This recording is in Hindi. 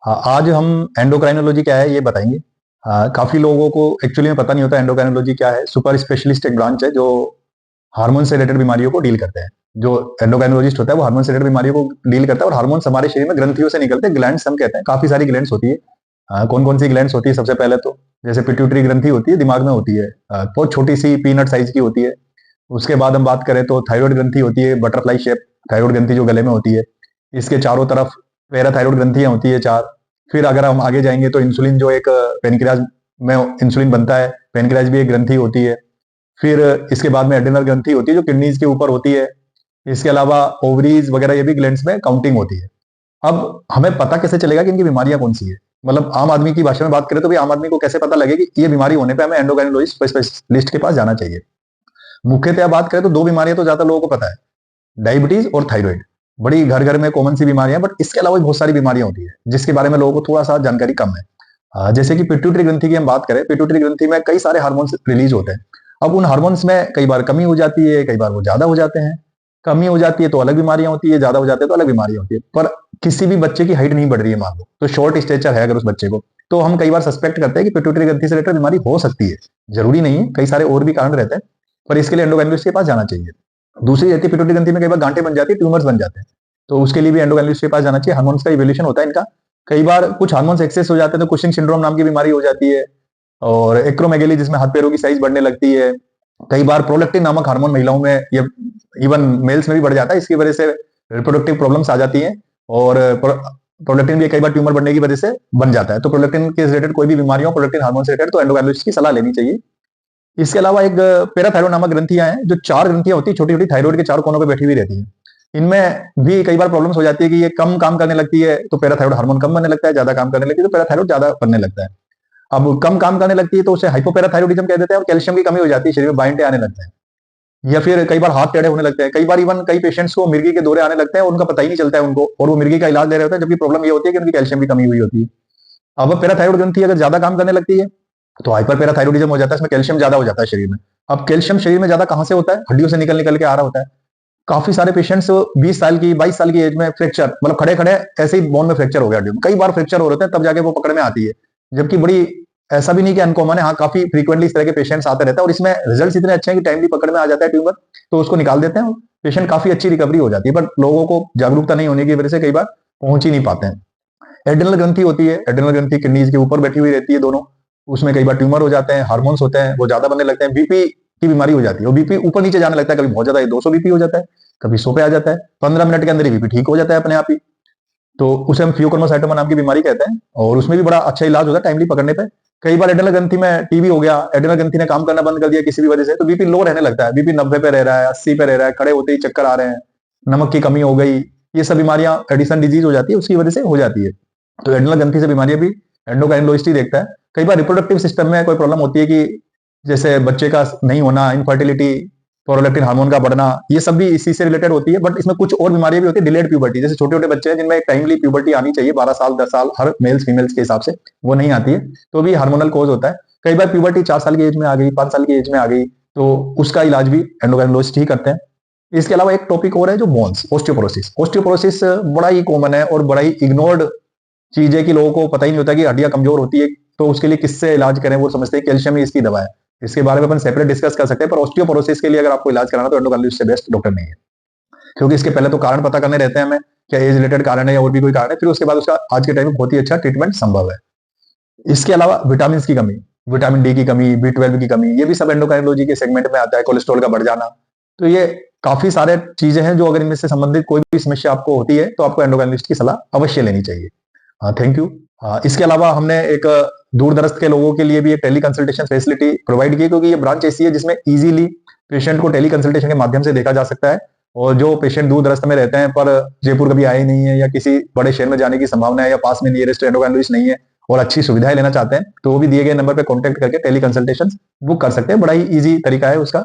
हाँ, आज हम एंडोक्राइनोलॉजी क्या है ये बताएंगे। काफी लोगों को एक्चुअली में पता नहीं होता एंडोक्राइनोलॉजी क्या है। सुपर स्पेशलिस्ट एक ब्रांच है जो हार्मोन से रिलेटेड बीमारियों को डील करते हैं। जो एंडोक्राइनोलॉजिस्ट होता है वो हार्मोन से रिलेटेड बीमारियों को डील करता है। और हार्मोन्स हमारे शरीर में ग्रंथियों से निकलते हैं, ग्लैंड्स हम कहते हैं। काफी सारी ग्लैंड्स होती है। कौन कौन सी ग्लैंड्स होती है? सबसे पहले तो जैसे पिट्यूटरी ग्रंथि होती है, दिमाग में होती है। बहुत छोटी सी पीनट साइज की होती है। उसके बाद हम बात करें तो थायराइड ग्रंथि होती है, बटरफ्लाई शेप थायराइड ग्रंथि जो गले में होती है। इसके चारों तरफ पैराथायराइड ग्रंथियां होती है, चार। फिर अगर हम आगे जाएंगे तो इंसुलिन जो एक पेनक्रियाज में इंसुलिन बनता है, पेनक्रियाज भी एक ग्रंथि होती है। फिर इसके बाद में एड्रिनल ग्रंथि होती है जो किडनीज के ऊपर होती है। इसके अलावा ओवरीज वगैरह ये भी ग्लैंड्स में काउंटिंग होती है। अब हमें पता कैसे चलेगा कि इनकी बीमारियां कौन सी है? मतलब आम आदमी की भाषा में बात करें तो भी आम आदमी को कैसे पता लगे कि ये बीमारी होने पे हमें एंडोक्राइनोलॉजिस्ट स्पेशलिस्ट के पास जाना चाहिए? मुख्यतः बात करें तो दो बीमारियां तो ज्यादा लोगों को पता है, डायबिटीज और थायराइड। बड़ी घर घर में कॉमन सी बीमारियां, बट इसके अलावा भी बहुत सारी बीमारियां होती है जिसके बारे में लोगों को थोड़ा सा जानकारी कम है। जैसे कि पिट्यूटरी ग्रंथि की हम बात करें, पिट्यूटरी ग्रंथि में कई सारे हार्मोन्स रिलीज होते हैं। अब उन हार्मोन्स में कई बार कमी हो जाती है, कई बार वो ज्यादा हो जाते हैं। कमी हो जाती है तो अलग बीमारियां होती है, ज्यादा हो जाते हैं तो अलग बीमारियां होती है। पर किसी भी बच्चे की हाइट नहीं बढ़ रही है मान लो, तो शॉर्ट स्टेचर है अगर उस बच्चे को, तो हम कई बार सस्पेक्ट करते हैं कि पिट्यूटरी ग्रंथि से रिलेटेड बीमारी हो सकती है। जरूरी नहीं है, कई सारे और भी कारण रहते हैं। पर इसके लिए एंडोक्राइनोलॉजिस्ट के पास जाना चाहिए। दूसरी रहती है पिट्यूटरी ग्रंथि में कई बार गांठें बन जाती है, ट्यूमर्स बन जाते हैं। तो उसके लिए भी एंडोक्राइनोलॉजिस्ट के पास जाना चाहिए। हार्मोन्स का इवोल्यूशन होता है इनका। कई बार कुछ हार्मोन्स एक्सेस हो जाते हैं तो कुशिंग सिंड्रोम नाम की बीमारी हो जाती है। और एक्रोमेगेली जिसमें हाथ पैरों की साइज बढ़ने लगती है। कई बार प्रोलेक्टिन नामक हार्मोन महिलाओं में या इवन मेल्स में भी बढ़ जाता है, इसकी वजह से रिप्रोडक्टिव प्रॉब्लम्स आ जाती हैं। और प्रोलेक्टिन भी कई बार ट्यूमर बनने की वजह से बन जाता है। तो प्रोलेक्टिन के रिलेटेड कोई भी बीमारी हो, प्रोलेक्टिन हार्मोन से रिलेटेड, तो एंडोक्राइनोलॉजिस्ट की सलाह लेनी चाहिए। इसके अलावा एक पैराथायरॉइड नामक ग्रंथियां हैं, जो चार ग्रंथियां होती है छोटी छोटी, थायराइड के चार कोनों पे बैठी हुई रहती है। इनमें भी कई बार प्रॉब्लम्स हो जाती है कि ये कम काम करने लगती है तो पैराथायरॉइड हार्मोन कम बनने लगता है, ज्यादा काम करने लगती है तो पैराथायरॉइड ज्यादा बनने लगता है। अब कम काम करने लगती है तो उसे हाइपोपैराथायरॉइडिज्म कह देते हैं, और कैल्शियम की कमी हो जाती है, शरीर में बाइंडे आने लगते हैं। या फिर कई बार हाथ टेढ़े होने लगते हैं। कई बार इवन कई पेशेंट्स को मिर्गी के दौरे आने लगते हैं, उनका पता ही नहीं चलता है उनको, और वो मिर्गी का इलाज ले रहे होते हैं, जबकि प्रॉब्लम ये होती है कि उनकी कैल्शियम की कमी हुई होती है। अब पैराथायरॉइड ग्रंथि अगर ज्यादा काम करने लगती है तो हाइपर पैराथायरॉइडिज्म हो जाता है, इसमें कैल्शियम ज्यादा हो जाता है शरीर में। अब कैल्शियम शरीर में ज्यादा कहां से होता है? हड्डियों से निकल निकल के आ रहा होता है। काफी सारे पेशेंट्स 20 साल की 22 साल की एज में फ्रैक्चर, मतलब खड़े खड़े ऐसे ही बोन में फ्रैक्चर हो गया हड्डियों में। कई बार फ्रैक्चर हो रहे हैं तब जाके वो पकड़ में आती है। जबकि बड़ी ऐसा भी नहीं कि अनकॉमन है, हाँ काफी फ्रीक्वेंटली इस तरह के पेशेंट्स आते रहते हैं। और इसमें रिजल्ट्स इतने अच्छे हैं कि टाइमली पकड़ में आ जाता है ट्यूमर, तो उसको निकाल देते हैं, पेशेंट काफी अच्छी रिकवरी हो जाती है। बट लोगों को जागरूकता नहीं होने की वजह से कई बार पहुंच ही नहीं पाते हैं। एड्रिनल ग्रंथि होती है, एड्रिनल ग्रंथि किडनीज के ऊपर बैठी हुई रहती है दोनों। उसमें कई बार ट्यूमर हो जाते हैं, हार्मोन्स होते हैं वो ज्यादा बनने लगते हैं, बीपी की बीमारी हो जाती है। और बीपी ऊपर नीचे जाने लगता है, कभी बहुत ज्यादा 200 बीपी हो जाता है, कभी 100 पे आ जाता है। 15 मिनट के अंदर ही बीपी ठीक हो जाता है अपने आप ही। तो उसे हम फियोक्रोमोसाइटोमा नाम की बीमारी कहते हैं, और उसमें भी बड़ा अच्छा इलाज होता है टाइमली पकड़ने पे। कई बार एड्रिनल ग्रंथि में टीबी हो गया, एड्रिनल ग्रंथि ने काम करना बंद कर दिया किसी भी वजह से, तो बीपी लो रहने लगता है। बीपी 90 पे रह रहा है, 80 पे रह रहा है, खड़े होते ही चक्कर आ रहे हैं, नमक की कमी हो गई, ये सब बीमारियां एडिसन डिजीज हो जाती है, उसकी वजह से हो जाती है। तो एड्रिनल ग्रंथि से बीमारियां भी एंडोक्राइनोलॉजिस्ट ही देखता है। कई बार रिप्रोडक्टिव सिस्टम में कोई प्रॉब्लम होती है कि जैसे बच्चे का नहीं होना, इनफर्टिलिटी, प्रोलैक्टिन हार्मोन का बढ़ना, ये सब भी इसी से रिलेटेड होती है। बट इसमें कुछ और बीमारियां भी होती है, डिलेड प्यूबर्टी, जैसे छोटे छोटे बच्चे हैं जिनमें एक टाइमली प्यूबर्टी आनी चाहिए 12 साल 10 साल हर मेल्स फीमेल्स के हिसाब से, वो नहीं आती है, तो भी हार्मोनल कॉज होता है। कई बार प्यूबर्टी 4 साल की एज में आ गई, 5 साल की एज में आ गई, तो उसका इलाज भी एंडोक्राइनोलॉजिस्ट ही करते हैं। इसके अलावा एक टॉपिक और है जो बोन्स, ऑस्टियोपोरोसिस। ऑस्टियोपोरोसिस बड़ा ही कॉमन है और बड़ा ही इग्नोर्ड चीज है कि लोगों को पता ही नहीं होता कि हड्डियां कमजोर होती है, तो उसके लिए किससे इलाज करें? वो समझते हैं कैल्शियम ही इसकी दवा है। इसके बारे में अपन सेपरेट डिस्कस कर सकते हैं। पर ऑस्टियोपोरोसिस के लिए अगर आपको इलाज कराना तो एंडोक्राइनोलॉजिस्ट से बेस्ट डॉक्टर नहीं है, क्योंकि इसके पहले तो कारण पता करने रहते हैं हमें, क्या एज रिलेटेड कारण है या और भी कोई कारण है, फिर उसके बाद उसका आज के टाइम में बहुत ही अच्छा ट्रीटमेंट संभव है। इसके अलावा विटामिन की कमी, विटामिन डी की कमी, B12 की कमी, ये भी सब एंडोक्राइनोलॉजी के सेगमेंट में आता है। कोलेस्ट्रॉल का बढ़ जाना, तो ये काफी सारे चीजें हैं जो अगर इनमें से संबंधित कोई भी समस्या आपको होती है तो आपको एंडोक्राइनोलॉजिस्ट की सलाह अवश्य लेनी चाहिए। हाँ, थैंक यू। इसके अलावा हमने एक दूर दराज के लोगों के लिए भी एक टेली कंसल्टेशन फैसिलिटी प्रोवाइड की, क्योंकि ये ब्रांच ऐसी है जिसमें इजीली पेशेंट को टेली कंसल्टेशन के माध्यम से देखा जा सकता है। और जो पेशेंट दूर दराज में रहते हैं पर जयपुर कभी आए नहीं है, या किसी बड़े शहर में जाने की संभावना है, या पास में नियरेस्ट एंडोक्राइनोलॉजिस्ट नहीं है और अच्छी सुविधाएं लेना चाहते हैं, तो वो भी दिए गए नंबर पर कॉन्टेक्ट करके टेली कंसल्टेशन बुक कर सकते हैं। बड़ा ही ईजी तरीका है उसका।